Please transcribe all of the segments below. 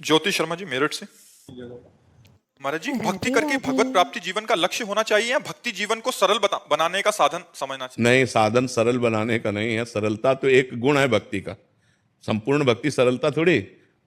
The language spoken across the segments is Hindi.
ज्योति शर्मा जी, मेरठ से। महाराज जी, भक्ति राधे करके राधे। भगवत प्राप्ति जीवन का लक्ष्य होना चाहिए या भक्ति जीवन को सरल बनाने का साधन समझना चाहिए? नहीं, साधन सरल बनाने का नहीं है। सरलता तो एक गुण है भक्ति का। संपूर्ण भक्ति सरलता थोड़ी।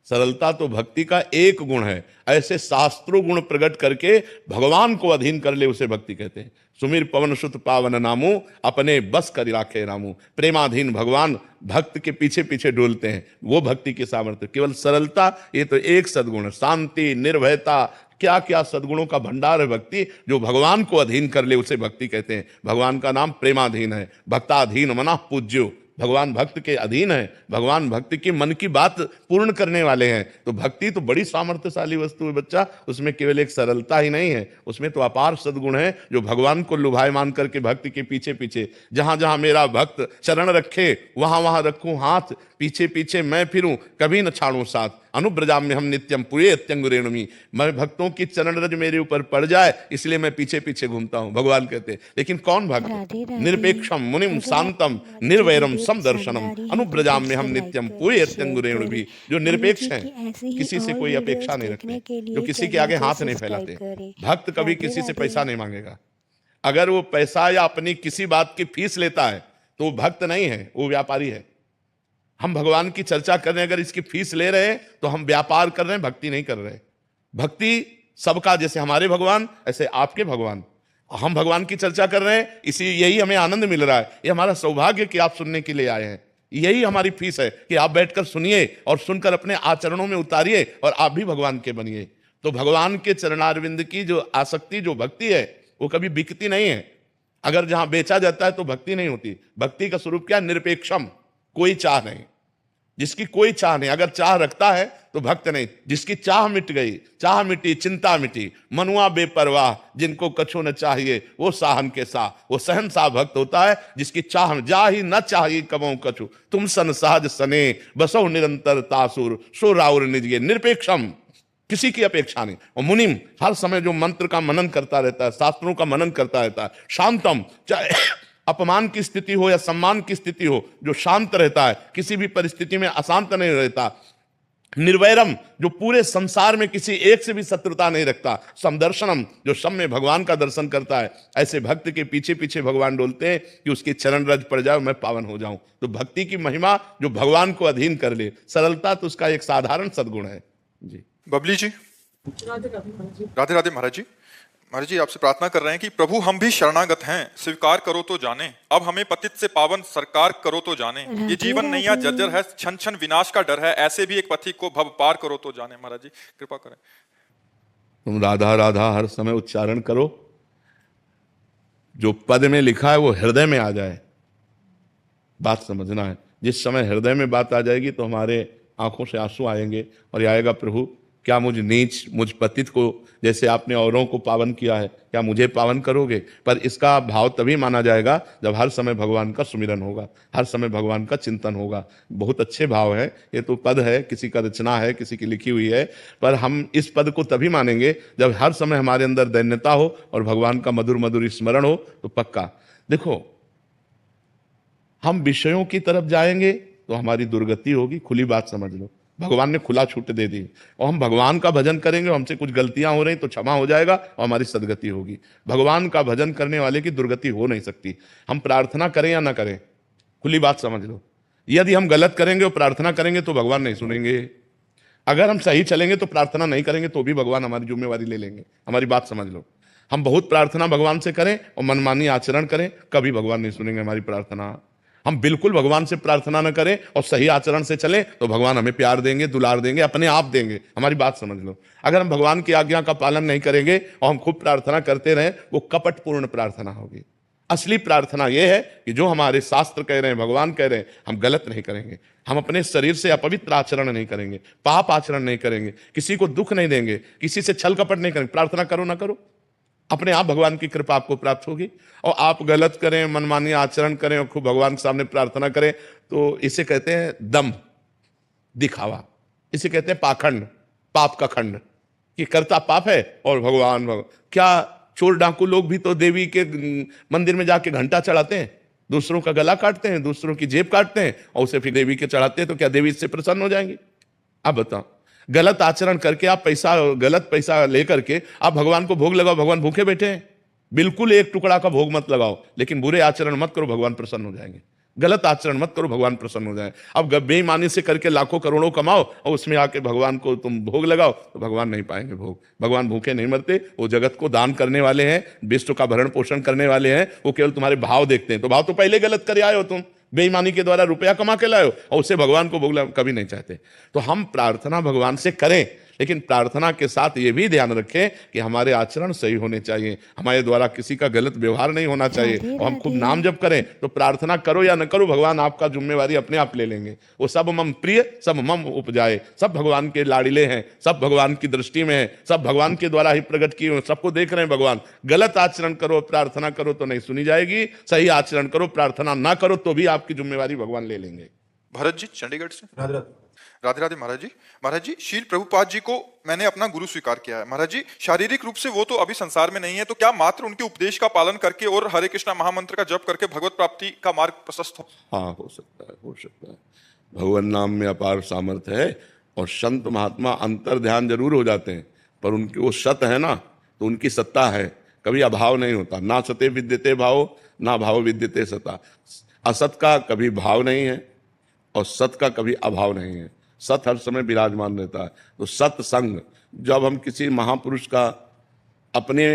सरलता तो भक्ति का एक गुण है। ऐसे शास्त्रों गुण प्रकट करके भगवान को अधीन कर ले, उसे भक्ति कहते हैं। सुमिर पवन सुत पावन नामू, अपने बस कर राखे रामू। प्रेमाधीन भगवान भक्त के पीछे पीछे डोलते हैं, वो भक्ति की सामर्थ्य। केवल सरलता ये तो एक सद्गुण है। शांति, निर्भयता, क्या क्या सद्गुणों का भंडार है भक्ति। जो भगवान को अधीन कर ले उसे भक्ति कहते हैं। भगवान का नाम प्रेमाधीन है। भक्ताधीन मना पूज्यो। भगवान भक्त के अधीन है। भगवान भक्त की मन की बात पूर्ण करने वाले हैं। तो भक्ति तो बड़ी सामर्थ्यशाली वस्तु है बच्चा। उसमें केवल एक सरलता ही नहीं है, उसमें तो अपार सद्गुण है जो भगवान को लुभायमान करके भक्ति के पीछे पीछे, जहां जहां मेरा भक्त चरण रखे वहां वहां रखूं हाथ, पीछे पीछे मैं फिरूं, कभी न छाड़ूं साथ। अनुब्रजाम में हम नित्यम पुरे अत्यंगुरेणुमी। मैं भक्तों की चरण रज मेरे ऊपर पड़ जाए इसलिए मैं पीछे पीछे घूमता हूं, भगवान कहते हैं। लेकिन कौन भक्त? राधे राधे। निरपेक्षम मुनिम शांतम निर्वैरम समदर्शनम अनुब्रजाम में हम नित्यम पुरे अत्यंगुरेणुमी। जो निरपेक्ष हैं, किसी से कोई अपेक्षा नहीं रखते, जो किसी के आगे हाथ नहीं फैलाते। भक्त कभी किसी से पैसा नहीं मांगेगा। अगर वो पैसा या अपनी किसी बात की फीस लेता है तो वो भक्त नहीं है, वो व्यापारी है। हम भगवान की चर्चा कर रहे हैं, अगर इसकी फीस ले रहे हैं तो हम व्यापार कर रहे हैं, भक्ति नहीं कर रहे। भक्ति सबका, जैसे हमारे भगवान ऐसे आपके भगवान। हम भगवान की चर्चा कर रहे हैं, इसी यही हमें आनंद मिल रहा है। ये हमारा सौभाग्य कि आप सुनने के लिए आए हैं। यही हमारी फीस है कि आप बैठकर सुनिए और सुनकर अपने आचरणों में उतारिए और आप भी भगवान के बनिए। तो भगवान के चरणारविंद की जो आसक्ति, जो भक्ति है, वो कभी बिकती नहीं है। अगर जहां बेचा जाता है तो भक्ति नहीं होती। भक्ति का स्वरूप क्या? निरपेक्षम, कोई चाह नहीं। जिसकी कोई चाह नहीं, अगर चाह रखता है तो भक्त नहीं। जिसकी चाह मिट गई, चाह मिटी चिंता मिटी, मनुआ बेपरवाह, जिनको कछु न चाहिए वो साहन के सा। वो सहनशाह भक्त होता है जिसकी चाह जा ही न चाहिए कबो कछु। तुम सन सहज सने बसो निरंतर तासुर, सो राउर निजगे। निरपेक्षम, किसी की अपेक्षा नहीं। और मुनिम, हर समय जो मंत्र का मनन करता रहता है, शास्त्रों का मनन करता रहता है। शांतम, चाहे अपमान की स्थिति हो या सम्मान की स्थिति हो, जो शांत रहता है, किसी भी परिस्थिति में अशांत नहीं रहता। निर्वैरम, जो पूरे संसार में किसी एक से भी शत्रुता नहीं रखता। समदर्शनम, जो सब में भगवान का दर्शन करता है। ऐसे भक्त के पीछे पीछे भगवान डोलते हैं कि उसकी चरण रज पड़ जाए, मैं पावन हो जाऊं। तो भक्ति की महिमा जो भगवान को अधीन कर ले। सरलता तो उसका एक साधारण सद्गुण है जी। बबली जी, राधे राधे। महाराज जी, महाराज जी आपसे प्रार्थना कर रहे हैं कि प्रभु हम भी शरणागत हैं, स्वीकार करो तो जाने। अब हमें पतित से पावन सरकार करो तो जाने। ये जीवन नैया जर्जर है, छन छन विनाश का डर है। ऐसे भी एक पथिक को भव पार करो तो जाने। महाराज जी कृपा करें। तुम राधा राधा हर समय उच्चारण करो, जो पद में लिखा है वो हृदय में आ जाए। बात समझना है। जिस समय हृदय में बात आ जाएगी तो हमारे आंखों से आंसू आएंगे और ये आएगा, प्रभु क्या मुझ नीच, मुझ पतित को जैसे आपने औरों को पावन किया है, क्या मुझे पावन करोगे? पर इसका भाव तभी माना जाएगा जब हर समय भगवान का सुमिरन होगा, हर समय भगवान का चिंतन होगा। बहुत अच्छे भाव है। ये तो पद है, किसी का रचना है, किसी की लिखी हुई है, पर हम इस पद को तभी मानेंगे जब हर समय हमारे अंदर दैन्यता हो और भगवान का मधुर मधुर स्मरण हो। तो पक्का देखो, हम विषयों की तरफ जाएंगे तो हमारी दुर्गति होगी। खुली बात समझ लो, भगवान ने खुला छूट दे दी। और हम भगवान का भजन करेंगे, हमसे कुछ गलतियां हो रही तो क्षमा हो जाएगा और हमारी सदगति होगी। भगवान का भजन करने वाले की दुर्गति हो नहीं सकती। हम प्रार्थना करें या ना करें, खुली बात समझ लो। यदि हम गलत करेंगे और प्रार्थना करेंगे तो भगवान नहीं सुनेंगे। अगर हम सही चलेंगे तो प्रार्थना नहीं करेंगे तो भी भगवान हमारी जिम्मेवारी ले लेंगे। हमारी बात समझ लो। हम बहुत प्रार्थना भगवान से करें और मनमानी आचरण करें, कभी भगवान नहीं सुनेंगे हमारी प्रार्थना। हम बिल्कुल भगवान से प्रार्थना न करें और सही आचरण से चलें तो भगवान हमें प्यार देंगे, दुलार देंगे, अपने आप देंगे। हमारी बात समझ लो। अगर हम भगवान की आज्ञा का पालन नहीं करेंगे और हम खूब प्रार्थना करते रहें, वो कपटपूर्ण प्रार्थना होगी। असली प्रार्थना यह है कि जो हमारे शास्त्र कह रहे हैं, भगवान कह रहे हैं, हम गलत नहीं करेंगे। हम अपने शरीर से अपवित्र आचरण नहीं करेंगे, पाप आचरण नहीं करेंगे, किसी को दुख नहीं देंगे, किसी से छल कपट नहीं करेंगे। प्रार्थना करो ना करो, अपने आप भगवान की कृपा आपको प्राप्त होगी। और आप गलत करें, मनमानी आचरण करें और खूब भगवान के सामने प्रार्थना करें तो इसे कहते हैं दम, दिखावा। इसे कहते हैं पाखंड, पाप का खंड, कि करता पाप है और भगवान क्या चोर डाकू लोग भी तो देवी के मंदिर में जाके घंटा चढ़ाते हैं, दूसरों का गला काटते हैं, दूसरों की जेब काटते हैं और उसे फिर देवी के चढ़ाते हैं। तो क्या देवी इससे प्रसन्न हो जाएंगी? अब बताओ, गलत आचरण करके आप गलत पैसा लेकर के आप भगवान को भोग लगाओ, भगवान भूखे बैठे हैं। बिल्कुल एक टुकड़ा का भोग मत लगाओ, लेकिन बुरे आचरण मत करो, भगवान प्रसन्न हो जाएंगे। गलत आचरण मत करो, भगवान प्रसन्न हो जाए। अब बेईमानी से करके लाखों करोड़ों कमाओ और उसमें आके भगवान को तुम भोग लगाओ, तो भगवान नहीं पाएंगे भोग। भगवान भूखे नहीं मरते, वो जगत को दान करने वाले हैं, विश्व का भरण पोषण करने वाले हैं। वो केवल तुम्हारे भाव देखते हैं। तो भाव तो पहले गलत करे आए हो, तुम बेईमानी के द्वारा रुपया कमा के लाए हो और उससे भगवान को भोग कभी नहीं चाहते। तो हम प्रार्थना भगवान से करें, लेकिन प्रार्थना के साथ ये भी ध्यान रखें कि हमारे आचरण सही होने चाहिए, हमारे द्वारा किसी का गलत व्यवहार नहीं होना चाहिए। और हम खूब नाम जप करें, तो प्रार्थना करो या न करो, भगवान आपका जिम्मेवारी अपने आप ले लेंगे। वो सब मम प्रिय सब मम उपजाए, सब भगवान के लाडिले हैं, सब भगवान की दृष्टि में है, सब भगवान के द्वारा ही प्रकट किए हुए, सबको देख रहे हैं भगवान। गलत आचरण करो, प्रार्थना करो तो नहीं सुनी जाएगी, सही आचरण करो, प्रार्थना ना करो तो भी आपकी जिम्मेवारी भगवान ले लेंगे। भरत जी चंडीगढ़ से। राधे राधे महाराज जी। महाराज जी, शील प्रभुपाद जी को मैंने अपना गुरु स्वीकार किया है। महाराज जी, शारीरिक रूप से वो तो अभी संसार में नहीं है, तो क्या मात्र उनके उपदेश का पालन करके और हरे कृष्णा महामंत्र का जप करके भगवत प्राप्ति का मार्ग प्रशस्त हो? हाँ, हो सकता है, हो सकता है। भगवान नाम में अपार सामर्थ्य है और संत महात्मा अंतर ध्यान जरूर हो जाते हैं, पर उनकी वो सत है ना, तो उनकी सत्ता है, कभी अभाव नहीं होता। ना सते विद्यते भाव, ना भाव विद्यते सता। असत का कभी भाव नहीं है और सत का कभी अभाव नहीं है। सत हर समय विराजमान रहता है। तो सत्संग, जब हम किसी महापुरुष का अपने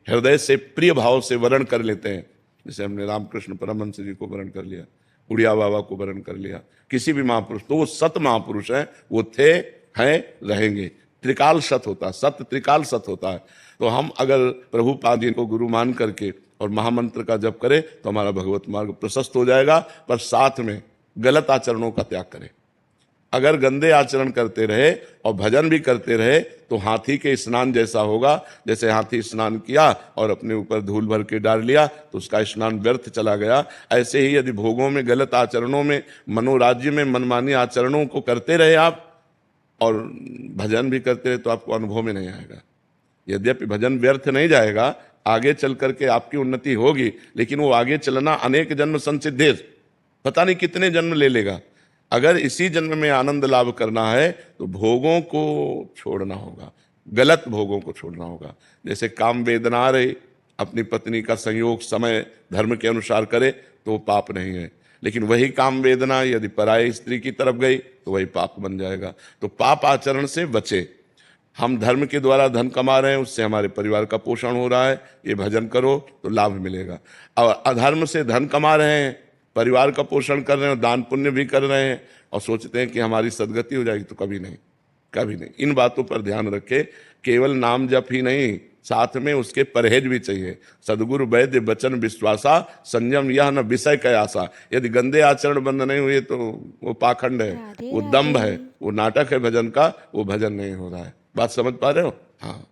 हृदय से प्रिय भाव से वर्ण कर लेते हैं, जैसे हमने रामकृष्ण परमहंस जी को वर्ण कर लिया, उड़िया बाबा को वर्ण कर लिया, किसी भी महापुरुष, तो वो सत महापुरुष हैं, वो थे, हैं, रहेंगे। त्रिकाल सत होता है, सत्य त्रिकाल सत होता है। तो हम अगर प्रभुपाद जी को गुरु मान करके और महामंत्र का जप करें तो हमारा भगवत मार्ग प्रशस्त हो जाएगा। पर साथ में गलत आचरणों का त्याग करें। अगर गंदे आचरण करते रहे और भजन भी करते रहे तो हाथी के स्नान जैसा होगा। जैसे हाथी स्नान किया और अपने ऊपर धूल भर के डाल लिया तो उसका स्नान व्यर्थ चला गया। ऐसे ही यदि भोगों में, गलत आचरणों में, मनोराज्य में मनमानी आचरणों को करते रहे आप और भजन भी करते रहे तो आपको अनुभव में नहीं आएगा। यद्यपि भजन व्यर्थ नहीं जाएगा, आगे चल करके आपकी उन्नति होगी, लेकिन वो आगे चलना अनेक जन्म संसिद्धेश, पता नहीं कितने जन्म ले लेगा। अगर इसी जन्म में आनंद लाभ करना है तो भोगों को छोड़ना होगा, गलत भोगों को छोड़ना होगा। जैसे काम वेदना आ रही, अपनी पत्नी का संयोग समय धर्म के अनुसार करे तो पाप नहीं है, लेकिन वही काम वेदना यदि पराई स्त्री की तरफ गई तो वही पाप बन जाएगा। तो पाप आचरण से बचे। हम धर्म के द्वारा धन कमा रहे हैं, उससे हमारे परिवार का पोषण हो रहा है, ये भजन करो तो लाभ मिलेगा। और अधर्म से धन कमा रहे हैं, परिवार का पोषण कर रहे हैं, दान पुण्य भी कर रहे हैं और सोचते हैं कि हमारी सदगति हो जाएगी, तो कभी नहीं, कभी नहीं। इन बातों पर ध्यान रखें। केवल नाम जप ही नहीं, साथ में उसके परहेज भी चाहिए। सदगुरु वैद्य वचन विश्वासा, संयम यह न विषय कयासा। यदि गंदे आचरण बंद नहीं हुए तो वो पाखंड है, वो दंभ है, वो नाटक है भजन का, वो भजन नहीं हो रहा है। बात समझ पा रहे हो? हाँ।